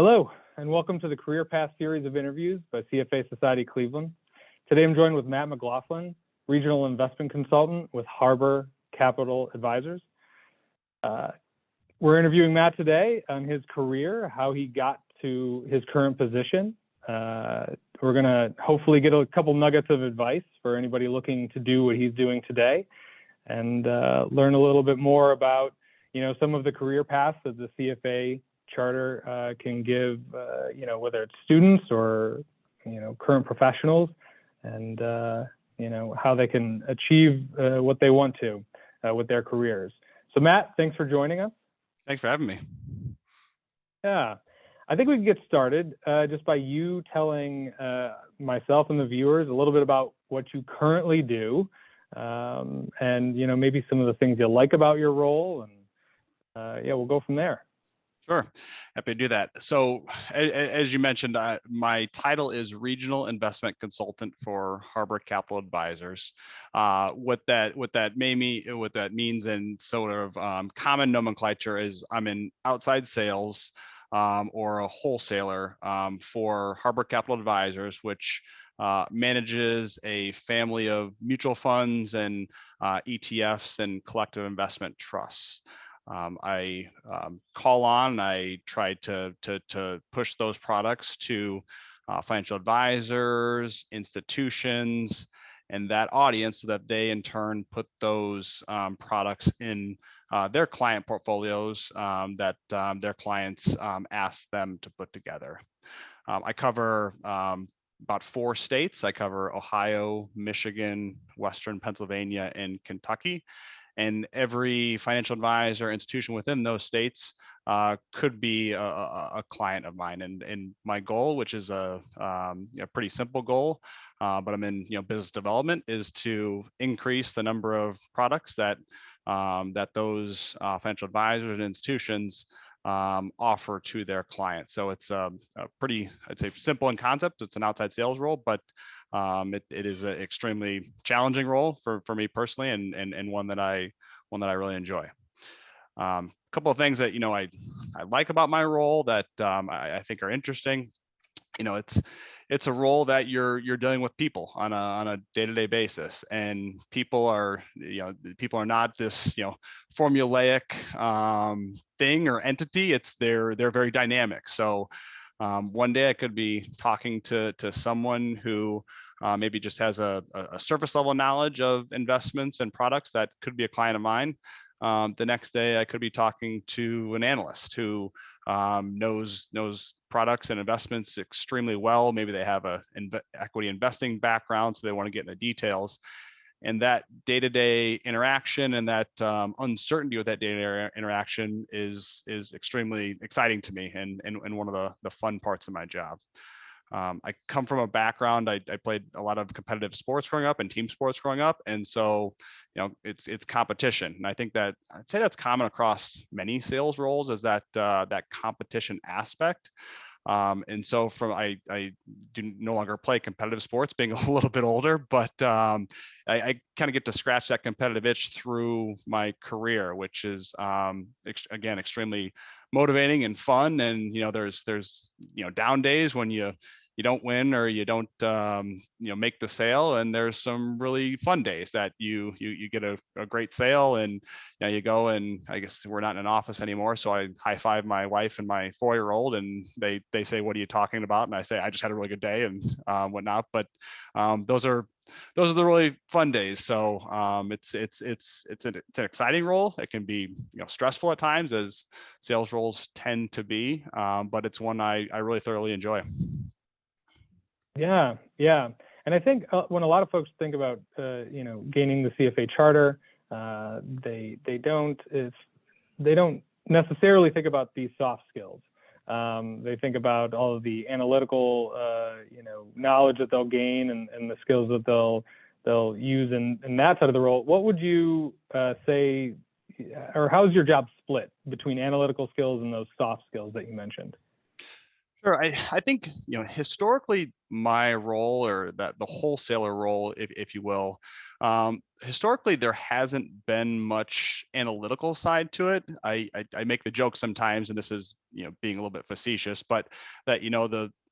Hello, and welcome to the Career Path series of interviews by CFA Society Cleveland. Today I'm joined with Matt McLaughlin, Regional Investment Consultant with Harbor Capital Advisors. We're interviewing Matt today on his career, how he got to his current position. We're going to hopefully get a couple nuggets of advice for anybody looking to do what he's doing today, and learn a little bit more about, some of the career paths that the CFA Charter can give, whether it's students or, current professionals, and, how they can achieve what they want to with their careers. So Matt, thanks for joining us. Thanks for having me. Yeah, I think we can get started just by you telling myself and the viewers a little bit about what you currently do, and, maybe some of the things you like about your role, and we'll go from there. Sure, happy to do that. So as you mentioned, my title is Regional Investment Consultant for Harbor Capital Advisors. What that means in sort of common nomenclature is I'm in outside sales or a wholesaler for Harbor Capital Advisors, which manages a family of mutual funds and ETFs and collective investment trusts. I call on, I try to push those products to financial advisors, institutions, and that audience so that they in turn put those products in their client portfolios that their clients ask them to put together. I cover about 4 states. I cover Ohio, Michigan, Western Pennsylvania, and Kentucky. And every financial advisor institution within those states could be a client of mine. And my goal, which is a pretty simple goal, but I'm in business development, is to increase the number of products that those financial advisors and institutions offer to their clients. So it's a pretty, I'd say, simple in concept. It's an outside sales role, but it is an extremely challenging role for me personally, and one that I really enjoy. A couple of things that I like about my role that I think are interesting. It's a role that you're dealing with people on a day-to-day basis, and people are not this formulaic thing or entity. They're very dynamic. So one day I could be talking to someone who maybe just has a surface level knowledge of investments and products that could be a client of mine. The next day I could be talking to an analyst who knows products and investments extremely well. Maybe they have a equity investing background, so they want to get into details. And that day-to-day interaction and that uncertainty with that day-to-day interaction is extremely exciting to me, and one of the fun parts of my job. I come from a background, I played a lot of competitive sports growing up and team sports growing up. And so, it's competition. And I think that I'd say that's common across many sales roles, is that competition aspect. And so I do no longer play competitive sports, being a little bit older, but I kind of get to scratch that competitive itch through my career, which is again extremely motivating and fun. And there's down days when you don't win or you don't make the sale, and there's some really fun days that you get a great sale, and you go, and I guess we're not in an office anymore, so I high five my wife and my 4-year-old, and they say, "What are you talking about?" And I say, "I just had a really good day," and whatnot. But those are the really fun days. So it's an exciting role. It can be stressful at times, as sales roles tend to be, but it's one I really thoroughly enjoy. Yeah. And I think when a lot of folks think about, gaining the CFA charter, they don't necessarily think about these soft skills. They think about all of the analytical, knowledge that they'll gain, and the skills that they'll use in that side of the role. What would you say, or how's your job split between analytical skills and those soft skills that you mentioned? Sure. I think, historically my role, or that the wholesaler role, if you will, Historically, there hasn't been much analytical side to it. I make the joke sometimes, and this is being a little bit facetious, but that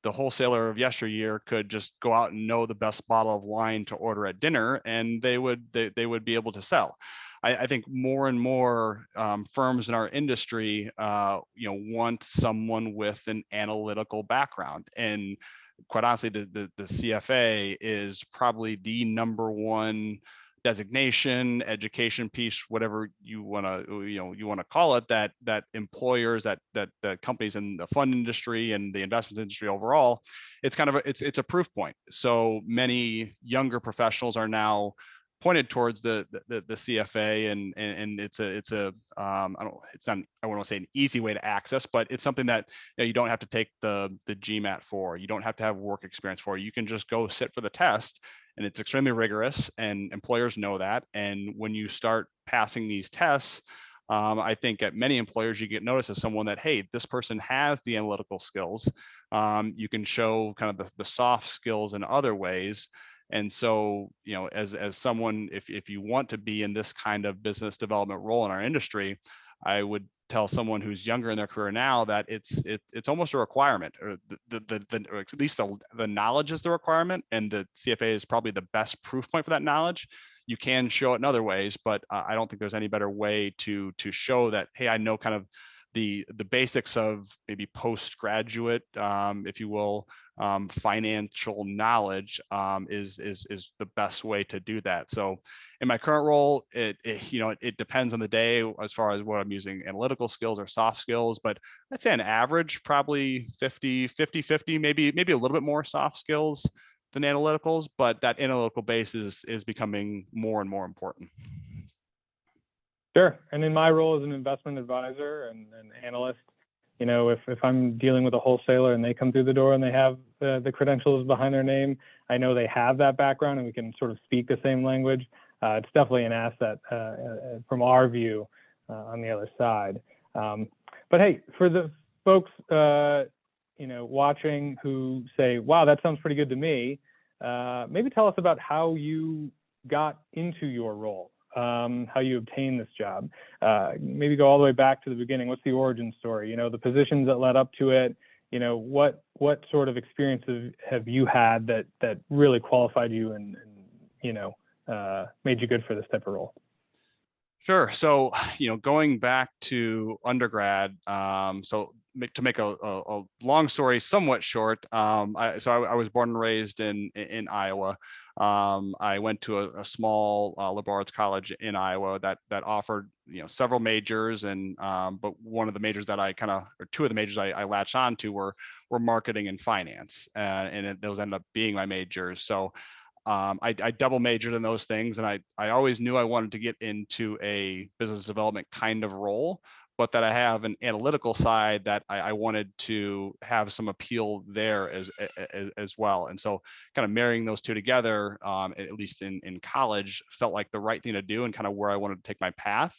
the wholesaler of yesteryear could just go out and know the best bottle of wine to order at dinner, and they would be able to sell. I think more and more firms in our industry, want someone with an analytical background. And quite honestly, the CFA is probably the number one designation, education piece, whatever you want to call it, that employers, that companies in the fund industry and the investment industry overall, it's kind of it's a proof point. So many younger professionals are now pointed towards the CFA, and it's a I want to say an easy way to access, but it's something that you don't have to take the GMAT for. You don't have to have work experience for. You can just go sit for the test, and it's extremely rigorous, and employers know that. And when you start passing these tests, I think at many employers, you get noticed as someone that, hey, this person has the analytical skills. You can show kind of the soft skills in other ways. And so, as someone, if you want to be in this kind of business development role in our industry, I would tell someone who's younger in their career now that it's almost a requirement, or or at least the knowledge is the requirement, and the CFA is probably the best proof point for that knowledge. You can show it in other ways, but I don't think there's any better way to show that, hey, I know kind of the basics of maybe postgraduate, if you will, financial knowledge, is the best way to do that. So in my current role, it depends on the day as far as what I'm using, analytical skills or soft skills, but I'd say on average, probably 50, maybe a little bit more soft skills than analyticals, but that analytical base is becoming more and more important. Sure. And in my role as an investment advisor and an analyst, if I'm dealing with a wholesaler and they come through the door and they have the credentials behind their name, I know they have that background and we can sort of speak the same language. It's definitely an asset from our view on the other side. But hey, for the folks watching who say, wow, that sounds pretty good to me, maybe tell us about how you got into your role. How you obtain this job. Maybe go all the way back to the beginning. What's the origin story? The positions that led up to it. What sort of experiences have you had that really qualified you and made you good for this type of role? Sure. So, going back to undergrad, so to make a long story somewhat short, I was born and raised in Iowa. I went to a small liberal arts college in Iowa that offered several majors, and but one of the majors that two of the majors I latched on to were marketing and finance, and those ended up being my majors. So I double majored in those things, and I always knew I wanted to get into a business development kind of role, but that I have an analytical side that I wanted to have some appeal there as well. And so kind of marrying those two together, at least in college, felt like the right thing to do and kind of where I wanted to take my path.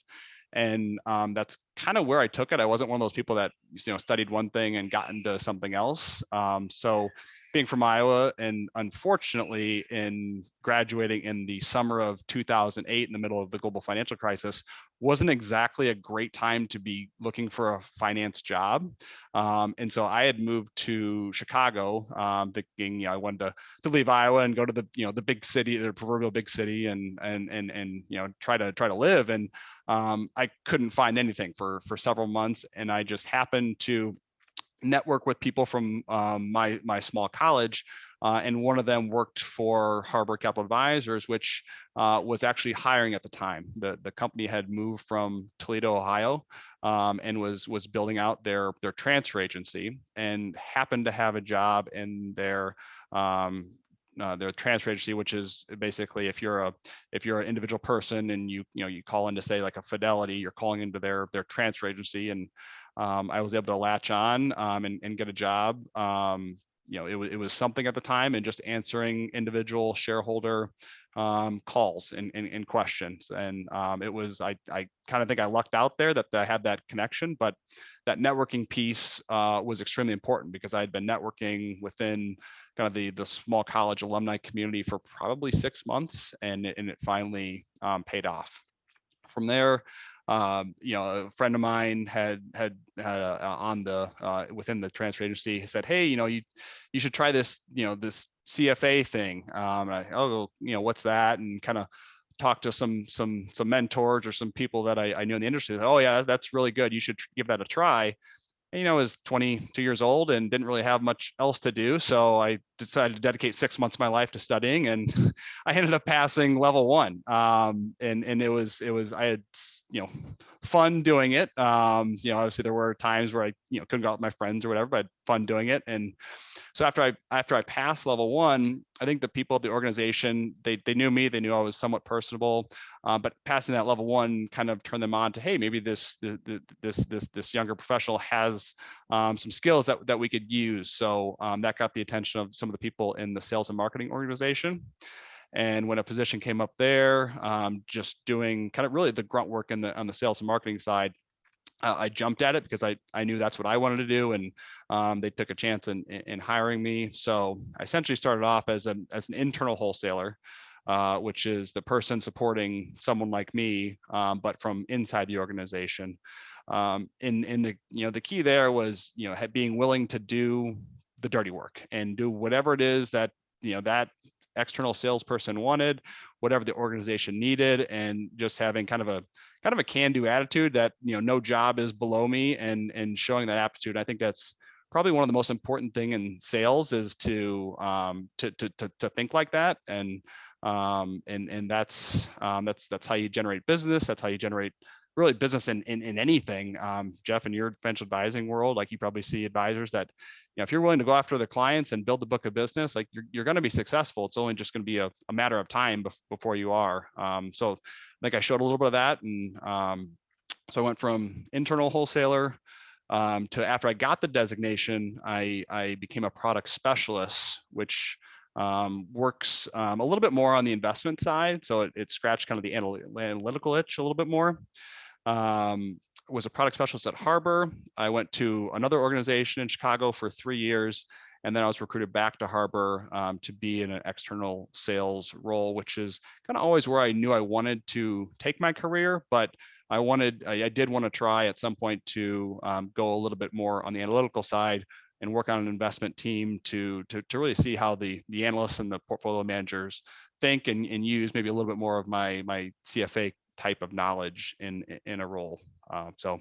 And that's kind of where I took it. I wasn't one of those people that studied one thing and got into something else. So being from Iowa, and unfortunately in graduating in the summer of 2008 in the middle of the global financial crisis, wasn't exactly a great time to be looking for a finance job. And so I had moved to Chicago, thinking I wanted to leave Iowa and go to the big city, the proverbial big city, and try to live. And I couldn't find anything for several months, and I just happened to network with people from my small college, and one of them worked for Harbor Capital Advisors, which was actually hiring at the time. The company had moved from Toledo, Ohio, and was building out their transfer agency, and happened to have a job in their transfer agency, which is basically if you're an individual person and you call into, say, like a Fidelity, you're calling into their transfer agency. And I was able to latch on and get a job. It was something at the time, and just answering individual shareholder calls and questions. And it was, I kind of think I lucked out there that I had that connection, but that networking piece was extremely important, because I had been networking within kind of the small college alumni community for probably 6 months, and it finally paid off. From there, a friend of mine had on the within the transfer agency said, hey, you should try this, this CFA thing. What's that? And kind of talked to some mentors or some people that I knew in the industry. Oh yeah, that's really good. You should give that a try. And, I was 22 years old and didn't really have much else to do. So I decided to dedicate 6 months of my life to studying, and I ended up passing level 1. And it was, I had, fun doing it. Obviously there were times where I, couldn't go out with my friends or whatever, but I had fun doing it. And so after I passed level 1, I think the people at the organization, they knew me, they knew I was somewhat personable, but passing that level 1 kind of turned them on to, hey, maybe this younger professional has some skills that we could use. So that got the attention of some of the people in the sales and marketing organization. And when a position came up there, just doing kind of really the grunt work on the sales and marketing side, I jumped at it because I knew that's what I wanted to do, and they took a chance in hiring me. So I essentially started off as an internal wholesaler, which is the person supporting someone like me, but from inside the organization. In the key there was being willing to do the dirty work and do whatever it is that that external salesperson wanted, whatever the organization needed, and just having kind of a can-do attitude that no job is below me, and showing that aptitude. I think that's probably one of the most important thing in sales, is to think like that, and that's how you generate business. That's how you generate really business in anything. Jeff, in your financial advising world, like, you probably see advisors that, if you're willing to go after the clients and build the book of business, like, you're going to be successful. It's only just going to be a matter of time before you are. So I think I showed a little bit of that. And so I went from internal wholesaler to, after I got the designation, I became a product specialist, which works a little bit more on the investment side. So it scratched kind of the analytical itch a little bit more. Was a product specialist at Harbor. I went to another organization in Chicago for 3 years, and then I was recruited back to Harbor to be in an external sales role, which is kind of always where I knew I wanted to take my career. But I did want to try at some point to go a little bit more on the analytical side and work on an investment team to really see how the analysts and the portfolio managers think, and use maybe a little bit more of my CFA type of knowledge in a role. So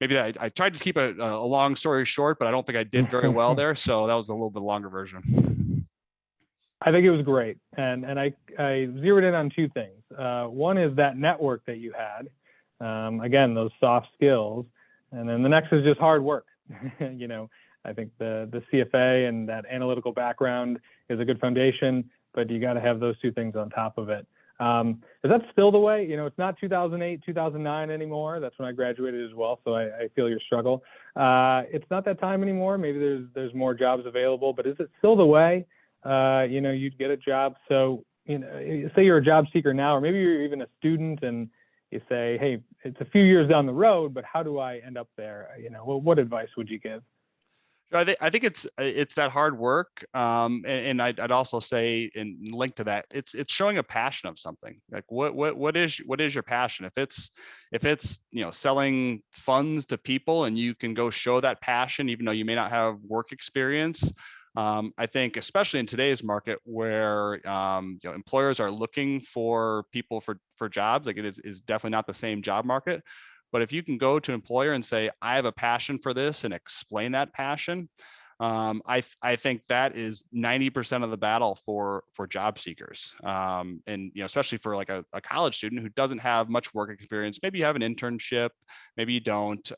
maybe I tried to keep a long story short, but I don't think I did very well there. So that was a little bit longer version. I think it was great. And I zeroed in on 2 things. One is that network that you had. Again, those soft skills. And then the next is just hard work. I think the CFA and that analytical background is a good foundation, but you got to have those 2 things on top of it. Is that still the way? It's not 2008, 2009 anymore. That's when I graduated as well. So I feel your struggle. It's not that time anymore. Maybe there's more jobs available, but is it still the way? You'd get a job. So, say you're a job seeker now, or maybe you're even a student, and you say, hey, it's a few years down the road, but how do I end up there? What advice would you give? I think it's that hard work, and I'd also say, and link to that, it's showing a passion of something. Like, what is your passion? If it's selling funds to people, and you can go show that passion, even though you may not have work experience. I think, especially in today's market, where employers are looking for people for jobs, like, it is definitely not the same job market. But if you can go to an employer and say, I have a passion for this, and explain that passion, I think that is 90% of the battle for job seekers. And especially for like a college student who doesn't have much work experience. Maybe you have an internship, maybe you don't.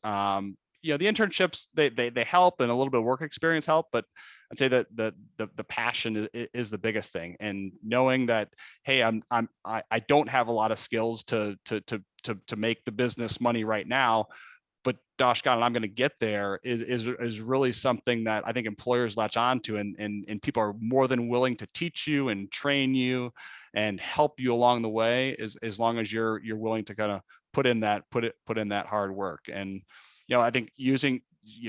The internships, they help, and a little bit of work experience help, but I'd say that the passion is the biggest thing. And knowing that, hey, I don't have a lot of skills to make the business money right now, but gosh God, I'm going to get there, is really something that I think employers latch on to, and people are more than willing to teach you and train you and help you along the way, as long as you're willing to kind of put in that hard work. And I think using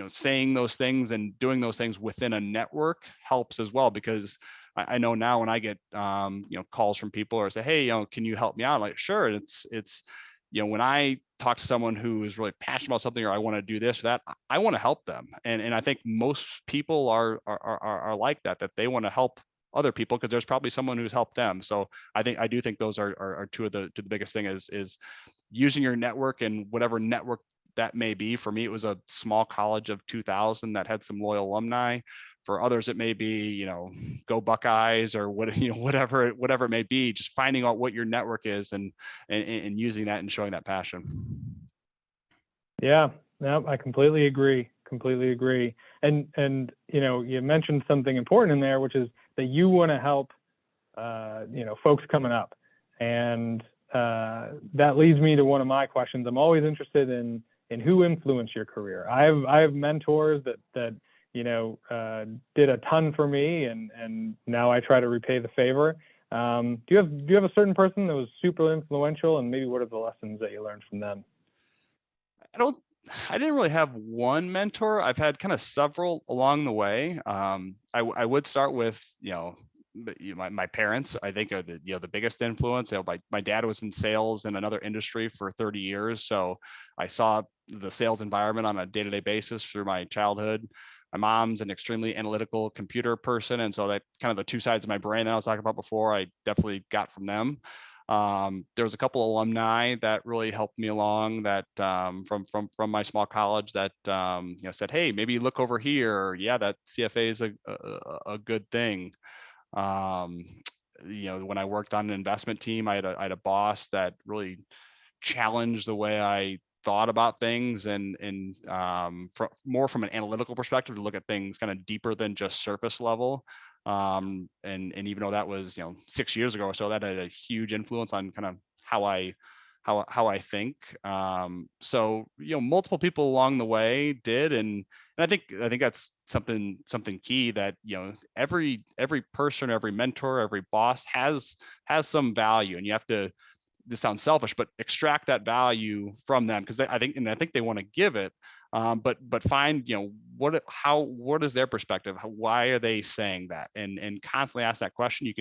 saying those things and doing those things within a network helps as well, because I know now when I get calls from people or say, hey, can you help me out? I'm like, sure. It's when I talk to someone who is really passionate about something, or I want to do this or that, I want to help them. And I think most people are like that they want to help other people because there's probably someone who's helped them. So I do think those are two of the biggest thing is using your network, and whatever network that may be. For me, it was a small college of 2,000 that had some loyal alumni. For others, it may be, go Buckeyes, or whatever it may be. Just finding out what your network is and using that and showing that passion. Yeah, no, I completely agree. And you mentioned something important in there, which is that you want to help, folks coming up, and that leads me to one of my questions. I'm always interested in who influenced your career. I have mentors that did a ton for me, and now I try to repay the favor. Do you have a certain person that was super influential, and maybe what are the lessons that you learned from them? I didn't really have one mentor. I've had kind of several along the way. I would start with, my parents, I think, are the biggest influence. My dad was in sales in another industry for 30 years. So I saw the sales environment on a day-to-day basis through my childhood. My mom's an extremely analytical computer person. And so that kind of the two sides of my brain that I was talking about before, I definitely got from them. There was a couple alumni that really helped me along, that from my small college that said, hey, maybe look over here. Yeah, that CFA is a good thing. When I worked on an investment team, I had a boss that really challenged the way I thought about things, and more from an analytical perspective, to look at things kind of deeper than just surface level. And even though that was 6 years ago or so, that had a huge influence on kind of how I think. So multiple people along the way did, and I think that's something key, that every person, every mentor, every boss has some value, and you have to, this sounds selfish, but extract that value from them, because I think they want to give it, but find what is their perspective, why are they saying that, and constantly ask that question. You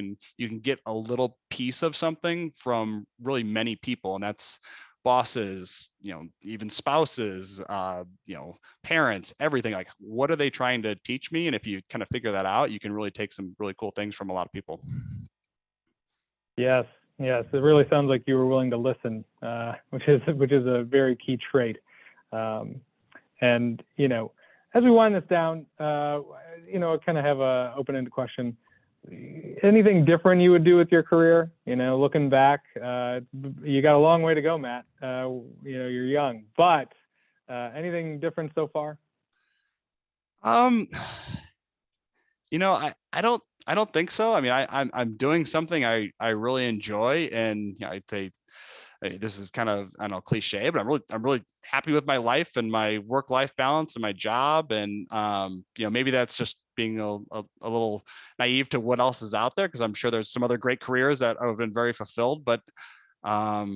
can get a little piece of something from really many people, and that's bosses, even spouses, parents, everything. Like, what are they trying to teach me? And if you kind of figure that out, you can really take some really cool things from a lot of people. Yes, it really sounds like you were willing to listen, which is a very key trait. And as we wind this down, I kind of have a open-ended question. Anything different you would do with your career? Looking back, you got a long way to go, Matt. You're young, but anything different so far? I don't think so. I mean, I'm doing something I really enjoy, and I'd say, this is kind of, I don't know, cliche, but I'm really happy with my life and my work-life balance and my job. And maybe that's just being a little naive to what else is out there, because I'm sure there's some other great careers that have been very fulfilled. But I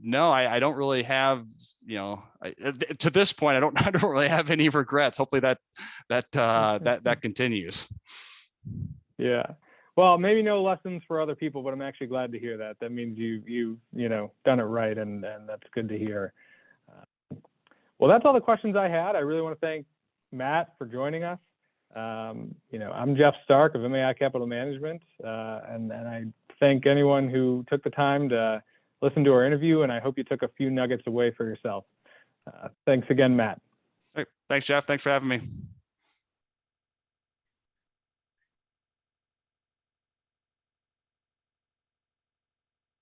don't really have, to this point, I don't really have any regrets. Hopefully that continues. Yeah. Well, maybe no lessons for other people, but I'm actually glad to hear that. That means you done it right, and that's good to hear. Well, that's all the questions I had. I really want to thank Matt for joining us. I'm Jeff Stark of MAI Capital Management, and I thank anyone who took the time to listen to our interview, and I hope you took a few nuggets away for yourself. Thanks again, Matt. Hey, thanks, Jeff. Thanks for having me.